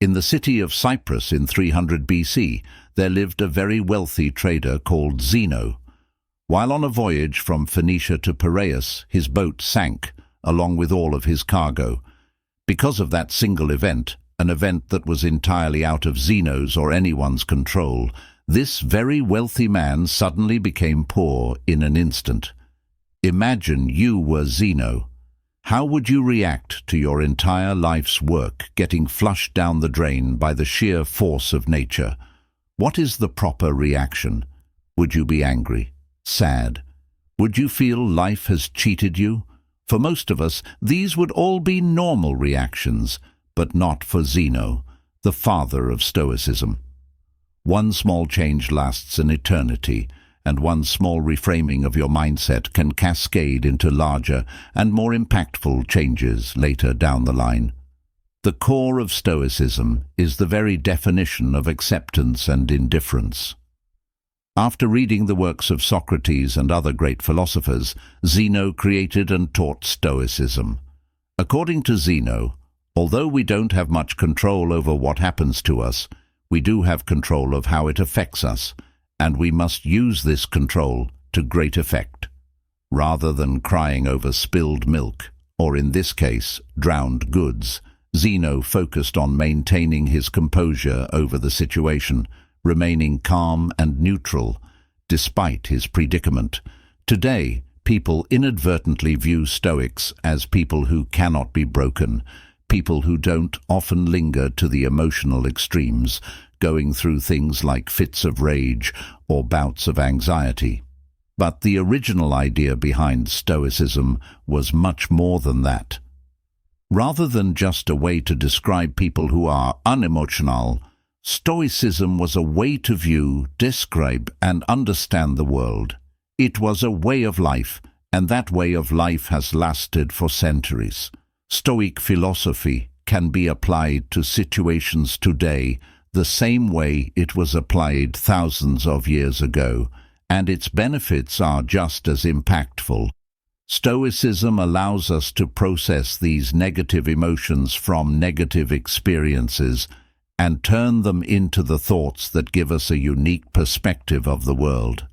In the city of Cyprus in 300 BC, there lived a very wealthy trader called Zeno. While on a voyage from Phoenicia to Piraeus, his boat sank, along with all of his cargo. Because of that single event, an event that was entirely out of Zeno's or anyone's control, this very wealthy man suddenly became poor in an instant. Imagine you were Zeno. How would you react to your entire life's work getting flushed down the drain by the sheer force of nature? What is the proper reaction? Would you be angry? Sad? Would you feel life has cheated you? For most of us, these would all be normal reactions, but not for Zeno, the father of Stoicism. One small change lasts an eternity, and one small reframing of your mindset can cascade into larger and more impactful changes later down the line. The core of Stoicism is the very definition of acceptance and indifference. After reading the works of Socrates and other great philosophers, Zeno created and taught Stoicism. According to Zeno, although we don't have much control over what happens to us, we do have control of how it affects us, and we must use this control to great effect. Rather than crying over spilled milk, or in this case, drowned goods, Zeno focused on maintaining his composure over the situation, remaining calm and neutral, despite his predicament. Today, people inadvertently view Stoics as people who cannot be broken, people who don't often linger to the emotional extremes, going through things like fits of rage or bouts of anxiety. But the original idea behind Stoicism was much more than that. Rather than just a way to describe people who are unemotional, Stoicism was a way to view, describe, and understand the world. It was a way of life, and that way of life has lasted for centuries. Stoic philosophy can be applied to situations today the same way it was applied thousands of years ago, and its benefits are just as impactful. Stoicism allows us to process these negative emotions from negative experiences and turn them into the thoughts that give us a unique perspective of the world.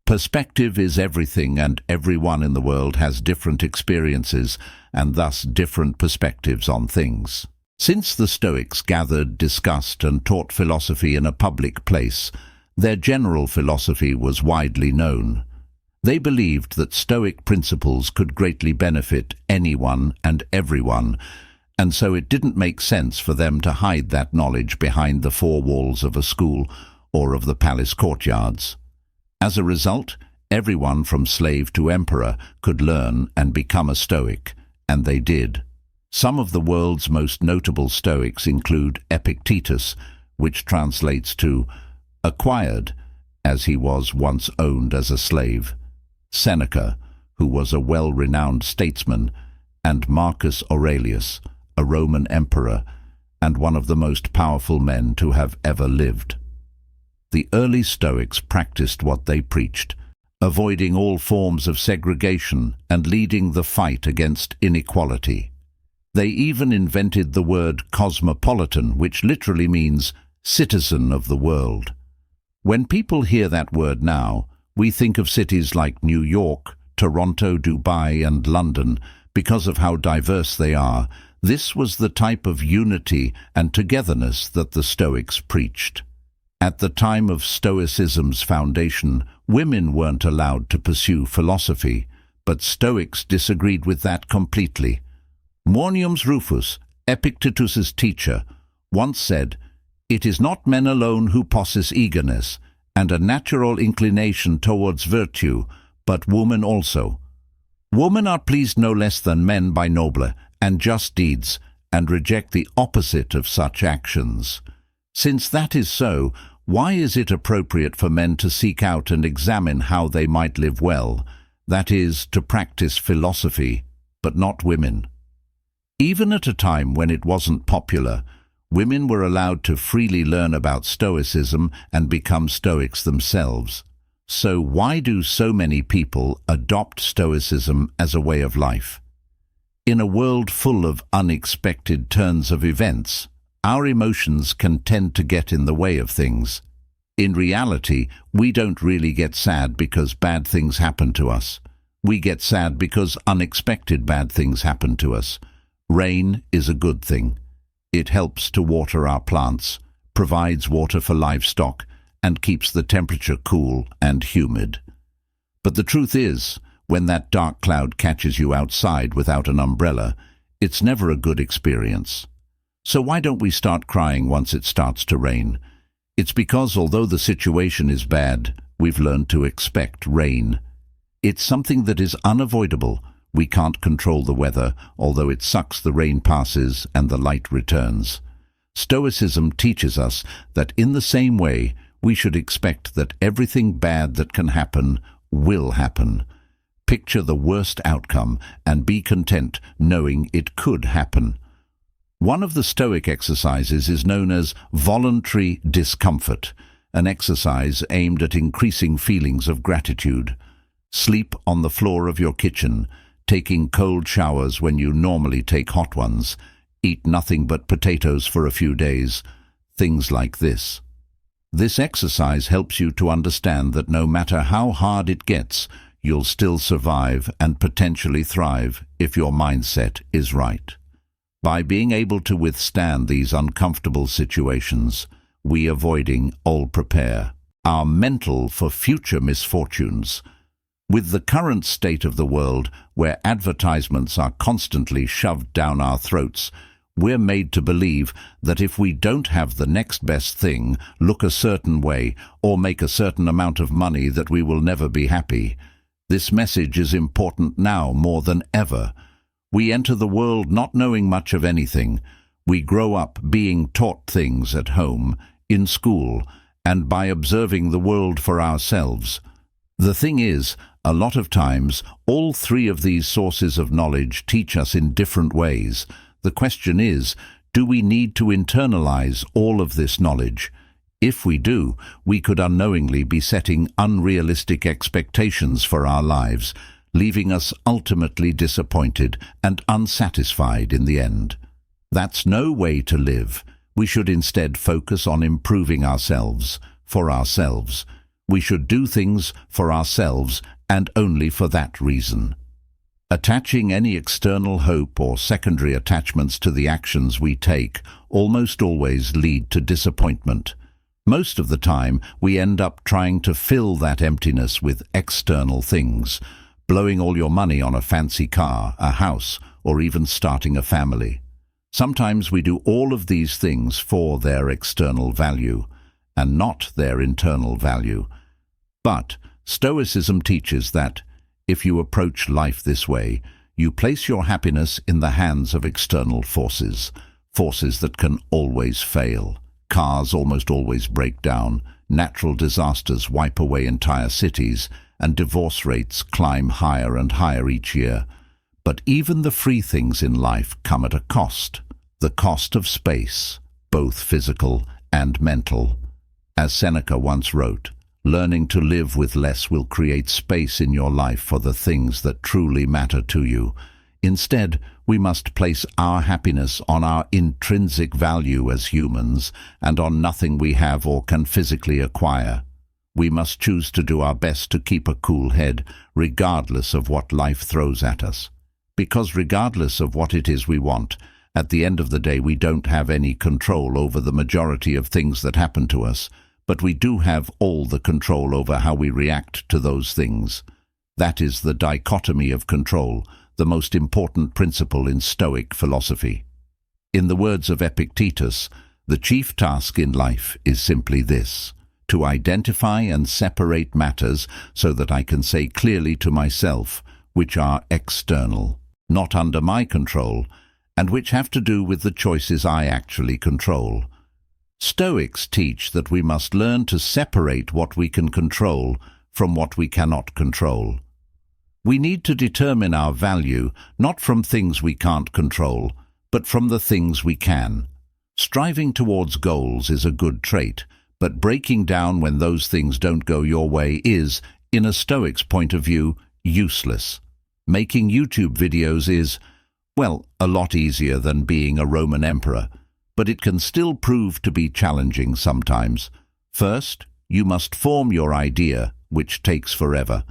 Perspective is everything, and everyone in the world has different experiences and thus different perspectives on things. Since the Stoics gathered, discussed, and taught philosophy in a public place, their general philosophy was widely known. They believed that Stoic principles could greatly benefit anyone and everyone, and so it didn't make sense for them to hide that knowledge behind the four walls of a school or of the palace courtyards. As a result, everyone from slave to emperor could learn and become a Stoic, and they did. Some of the world's most notable Stoics include Epictetus, which translates to acquired, as he was once owned as a slave, Seneca, who was a well-renowned statesman, and Marcus Aurelius, a Roman emperor, and one of the most powerful men to have ever lived. The early Stoics practiced what they preached, avoiding all forms of segregation and leading the fight against inequality. They even invented the word cosmopolitan, which literally means citizen of the world. When people hear that word now, we think of cities like New York, Toronto, Dubai, and London because of how diverse they are. This was the type of unity and togetherness that the Stoics preached. At the time of Stoicism's foundation, women weren't allowed to pursue philosophy, but Stoics disagreed with that completely. Marcius Rufus, Epictetus's teacher, once said, "It is not men alone who possess eagerness and a natural inclination towards virtue, but women also. Women are pleased no less than men by nobler and just deeds, and reject the opposite of such actions." Since that is so, why is it appropriate for men to seek out and examine how they might live well, that is, to practice philosophy, but not women? Even at a time when it wasn't popular, women were allowed to freely learn about Stoicism and become Stoics themselves. So why do so many people adopt Stoicism as a way of life? In a world full of unexpected turns of events, Our emotions can tend to get in the way of things. In reality, we don't really get sad because bad things happen to us. We get sad because unexpected bad things happen to us. Rain is a good thing. It helps to water our plants, provides water for livestock, and keeps the temperature cool and humid. But the truth is, when that dark cloud catches you outside without an umbrella, it's never a good experience. So why don't we start crying once it starts to rain? It's because although the situation is bad, we've learned to expect rain. It's something that is unavoidable. We can't control the weather, although it sucks the rain passes and the light returns. Stoicism teaches us that in the same way, we should expect that everything bad that can happen will happen. Picture the worst outcome and be content knowing it could happen. One of the Stoic exercises is known as voluntary discomfort, an exercise aimed at increasing feelings of gratitude. Sleep on the floor of your kitchen, taking cold showers when you normally take hot ones, eat nothing but potatoes for a few days, things like this. This exercise helps you to understand that no matter how hard it gets, you'll still survive and potentially thrive if your mindset is right. By being able to withstand these uncomfortable situations, we avoiding all prepare our mental for future misfortunes. With the current state of the world, where advertisements are constantly shoved down our throats, we're made to believe that if we don't have the next best thing, look a certain way, or make a certain amount of money, that we will never be happy. This message is important now more than ever. We enter the world not knowing much of anything. We grow up being taught things at home, in school, and by observing the world for ourselves. The thing is, a lot of times, all three of these sources of knowledge teach us in different ways. The question is, do we need to internalize all of this knowledge? If we do, we could unknowingly be setting unrealistic expectations for our lives, leaving us ultimately disappointed and unsatisfied in the end. That's no way to live. We should instead focus on improving ourselves, for ourselves. We should do things for ourselves and only for that reason. Attaching any external hope or secondary attachments to the actions we take almost always lead to disappointment. Most of the time, we end up trying to fill that emptiness with external things, blowing all your money on a fancy car, a house, or even starting a family. Sometimes we do all of these things for their external value, and not their internal value. But Stoicism teaches that, if you approach life this way, you place your happiness in the hands of external forces, forces that can always fail. Cars almost always break down, natural disasters wipe away entire cities, and divorce rates climb higher and higher each year. But even the free things in life come at a cost, the cost of space, both physical and mental. As Seneca once wrote, learning to live with less will create space in your life for the things that truly matter to you. Instead, we must place our happiness on our intrinsic value as humans and on nothing we have or can physically acquire. We must choose to do our best to keep a cool head, regardless of what life throws at us. Because regardless of what it is we want, at the end of the day we don't have any control over the majority of things that happen to us, but we do have all the control over how we react to those things. That is the dichotomy of control, the most important principle in Stoic philosophy. In the words of Epictetus, the chief task in life is simply this: to identify and separate matters so that I can say clearly to myself, which are external, not under my control, and which have to do with the choices I actually control. Stoics teach that we must learn to separate what we can control from what we cannot control. We need to determine our value not from things we can't control, but from the things we can. Striving towards goals is a good trait, but breaking down when those things don't go your way is, in a Stoic's point of view, useless. Making YouTube videos is, well, a lot easier than being a Roman emperor, but it can still prove to be challenging sometimes. First, you must form your idea, which takes forever.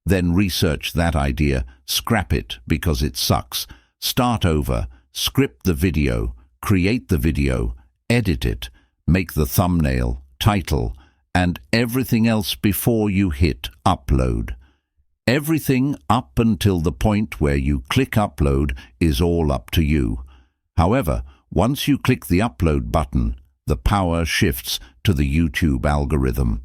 Then research that idea, scrap it because it sucks, start over, script the video, create the video, edit it, make the thumbnail, title, and everything else before you hit upload. Everything up until the point where you click upload is all up to you. However, once you click the upload button, the power shifts to the YouTube algorithm.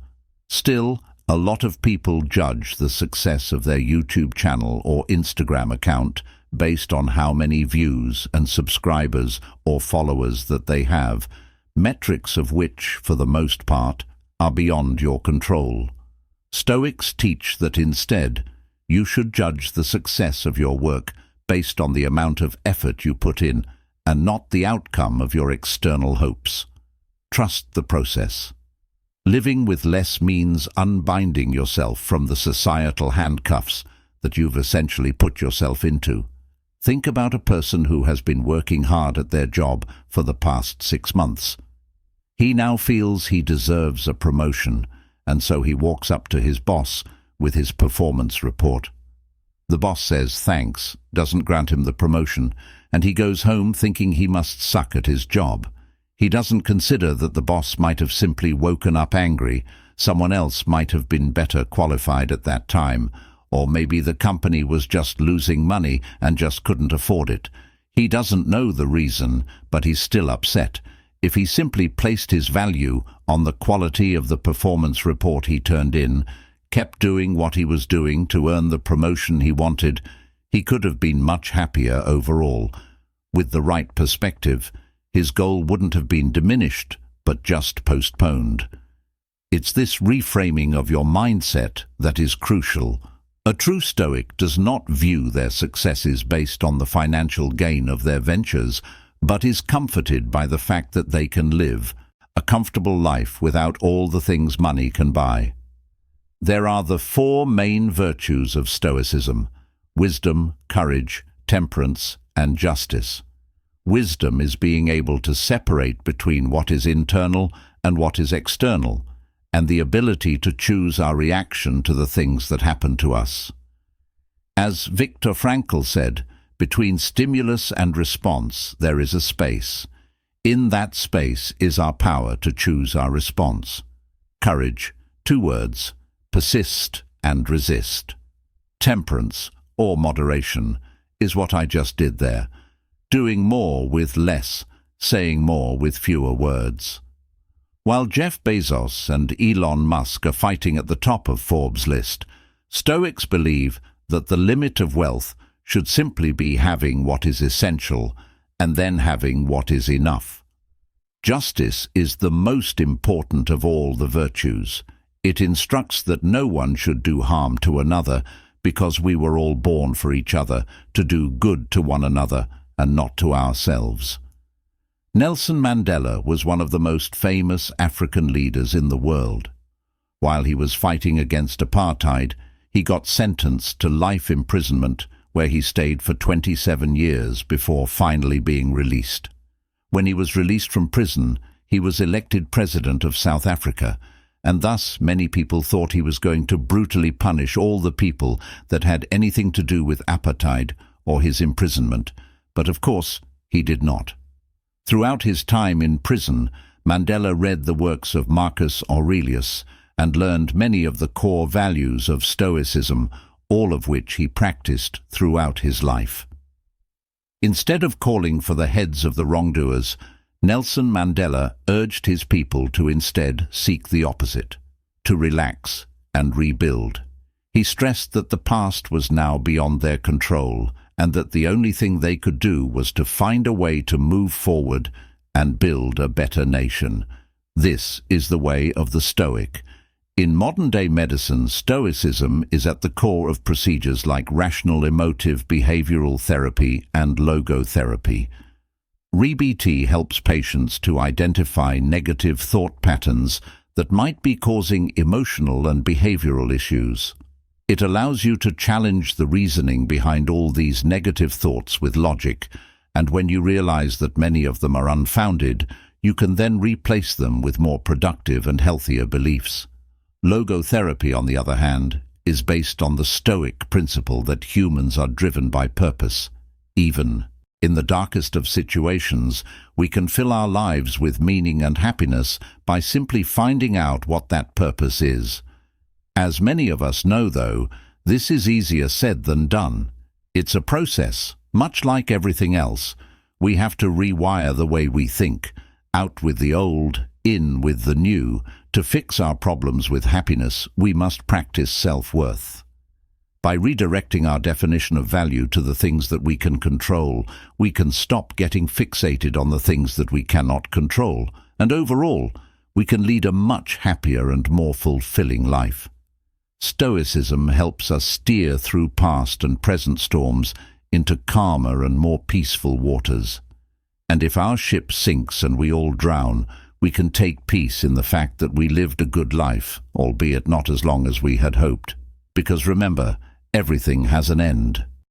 Still, a lot of people judge the success of their YouTube channel or Instagram account based on how many views and subscribers or followers that they have, metrics of which, for the most part, are beyond your control. Stoics teach that instead, you should judge the success of your work based on the amount of effort you put in and not the outcome of your external hopes. Trust the process. Living with less means unbinding yourself from the societal handcuffs that you've essentially put yourself into. Think about a person who has been working hard at their job for the past 6 months. He now feels he deserves a promotion, and so he walks up to his boss with his performance report. The boss says thanks, doesn't grant him the promotion, and he goes home thinking he must suck at his job. He doesn't consider that the boss might have simply woken up angry, someone else might have been better qualified at that time, or maybe the company was just losing money and just couldn't afford it. He doesn't know the reason, but he's still upset. If he simply placed his value on the quality of the performance report he turned in, kept doing what he was doing to earn the promotion he wanted, he could have been much happier overall. With the right perspective, his goal wouldn't have been diminished, but just postponed. It's this reframing of your mindset that is crucial. A true Stoic does not view their successes based on the financial gain of their ventures, but is comforted by the fact that they can live a comfortable life without all the things money can buy. There are the 4 main virtues of Stoicism: wisdom, courage, temperance, and justice. Wisdom is being able to separate between what is internal and what is external, and the ability to choose our reaction to the things that happen to us. As Viktor Frankl said, between stimulus and response there is a space. In that space is our power to choose our response. Courage, 2 words: persist and resist. Temperance, or moderation, is what I just did there. Doing more with less, saying more with fewer words. While Jeff Bezos and Elon Musk are fighting at the top of Forbes' list, Stoics believe that the limit of wealth should simply be having what is essential and then having what is enough. Justice is the most important of all the virtues. It instructs that no one should do harm to another because we were all born for each other, to do good to one another and not to ourselves. Nelson Mandela was one of the most famous African leaders in the world. While he was fighting against apartheid, he got sentenced to life imprisonment, where he stayed for 27 years before finally being released. When he was released from prison, he was elected president of South Africa, and thus many people thought he was going to brutally punish all the people that had anything to do with apartheid or his imprisonment. But of course, he did not. Throughout his time in prison, Mandela read the works of Marcus Aurelius and learned many of the core values of Stoicism, all of which he practiced throughout his life. Instead of calling for the heads of the wrongdoers, Nelson Mandela urged his people to instead seek the opposite, to relax and rebuild. He stressed that the past was now beyond their control, and that the only thing they could do was to find a way to move forward and build a better nation. This is the way of the Stoic. In modern-day medicine, Stoicism is at the core of procedures like rational emotive behavioral therapy and logotherapy. ReBT helps patients to identify negative thought patterns that might be causing emotional and behavioral issues. It allows you to challenge the reasoning behind all these negative thoughts with logic And when you realize that many of them are unfounded, you can then replace them with more productive and healthier beliefs. Logotherapy, on the other hand, is based on the Stoic principle that humans are driven by purpose. Even in the darkest of situations, we can fill our lives with meaning and happiness by simply finding out what that purpose is. As many of us know, though, this is easier said than done. It's a process. Much like everything else, we have to rewire the way we think, out with the old, in with the new. To fix our problems with happiness, we must practice self-worth. By redirecting our definition of value to the things that we can control, we can stop getting fixated on the things that we cannot control, and overall, we can lead a much happier and more fulfilling life. Stoicism helps us steer through past and present storms into calmer and more peaceful waters. And if our ship sinks and we all drown, we can take peace in the fact that we lived a good life, albeit not as long as we had hoped. Because remember, everything has an end.